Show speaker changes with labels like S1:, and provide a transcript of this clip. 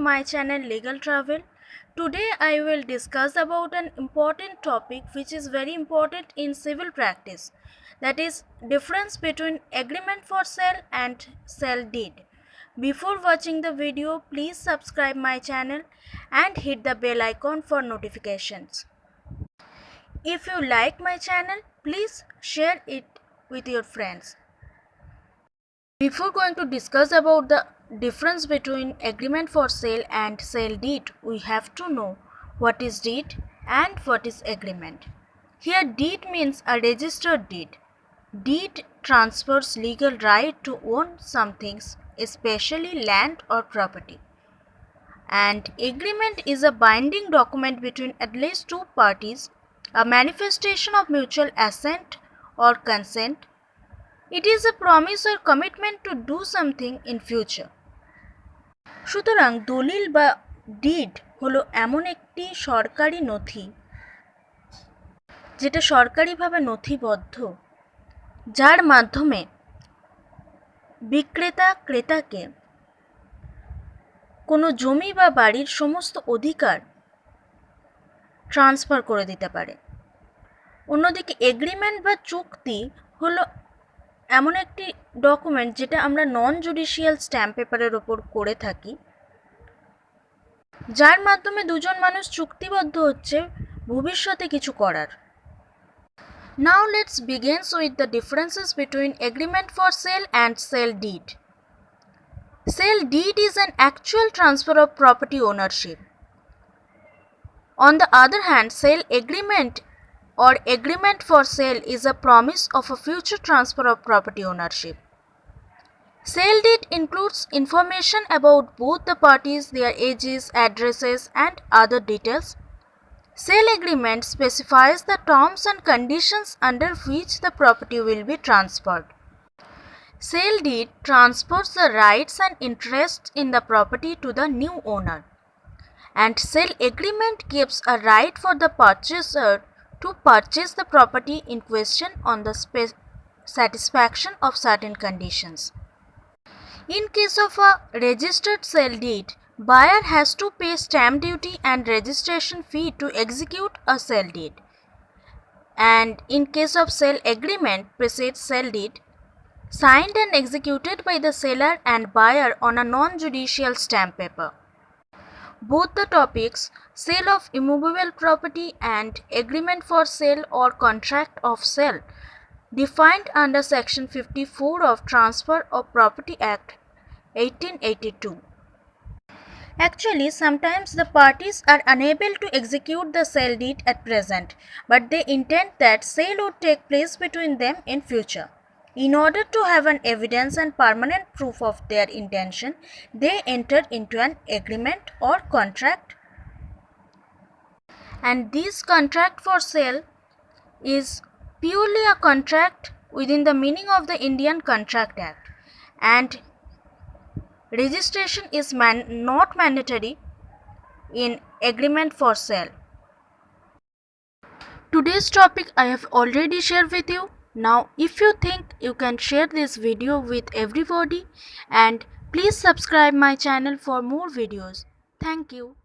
S1: my channel Legal Travel. Today I will discuss about an important topic which is very important in civil practice, that is difference between agreement for sale and sale deed. Before watching the video, please subscribe my channel and hit the bell icon for notifications. If you like my channel, please share it with your friends. Before going to discuss about the difference between agreement for sale and sale deed, we have to know what is deed and what is agreement. Here deed means a registered deed. Deed transfers legal right to own some things, especially land or property. And agreement is a binding document between at least two parties, a manifestation of mutual assent or consent. It is a promise or commitment to do something in future. সুতরাং দলিল বা did হলো এমন একটি সরকারি নথি যেটা সরকারিভাবে নথিবদ্ধ, যার মাধ্যমে বিক্রেতা ক্রেতাকে কোনো জমি বা বাড়ির সমস্ত অধিকার ট্রান্সফার করে দিতে পারে। অন্যদিকে এগ্রিমেন্ট বা চুক্তি হলো এমন একটি ডকুমেন্ট যেটা আমরা নন জুডিশিয়াল স্ট্যাম্প পেপারের ওপর করে থাকি, যার মাধ্যমে দুজন মানুষ চুক্তিবদ্ধ হচ্ছে ভবিষ্যতে কিছু করার। Now let's begin with the differences between agreement for sale and sale deed. Sale deed is an actual transfer of property ownership. On the other hand, sale agreement or agreement for sale is a promise of a future transfer of property ownership. Sale deed includes information about both the parties, their ages, addresses, and other details. Sale agreement specifies the terms and conditions under which the property will be transferred. Sale deed transfers the rights and interests in the property to the new owner, and sale agreement gives a right for the purchaser to purchase the property in question on the satisfaction of certain conditions. In case of a registered sale deed, buyer has to pay stamp duty and registration fee to execute a sale deed. And in case of sale agreement precedes sale deed, signed and executed by the seller and buyer on a non-judicial stamp paper. Both the topics, sale of immovable property and agreement for sale or contract of sale, defined under Section 54 of Transfer of Property Act 1882. Actually, sometimes the parties are unable to execute the sale deed at present, but they intend that sale would take place between them in future. In order to have an evidence and permanent proof of their intention, they enter into an agreement or contract. And this contract for sale is purely a contract within the meaning of the Indian Contract Act, and registration is not mandatory in agreement for sale. Today's topic I have already shared with you. Now if you think you can share this video with everybody, and please subscribe my channel for more videos. Thank you.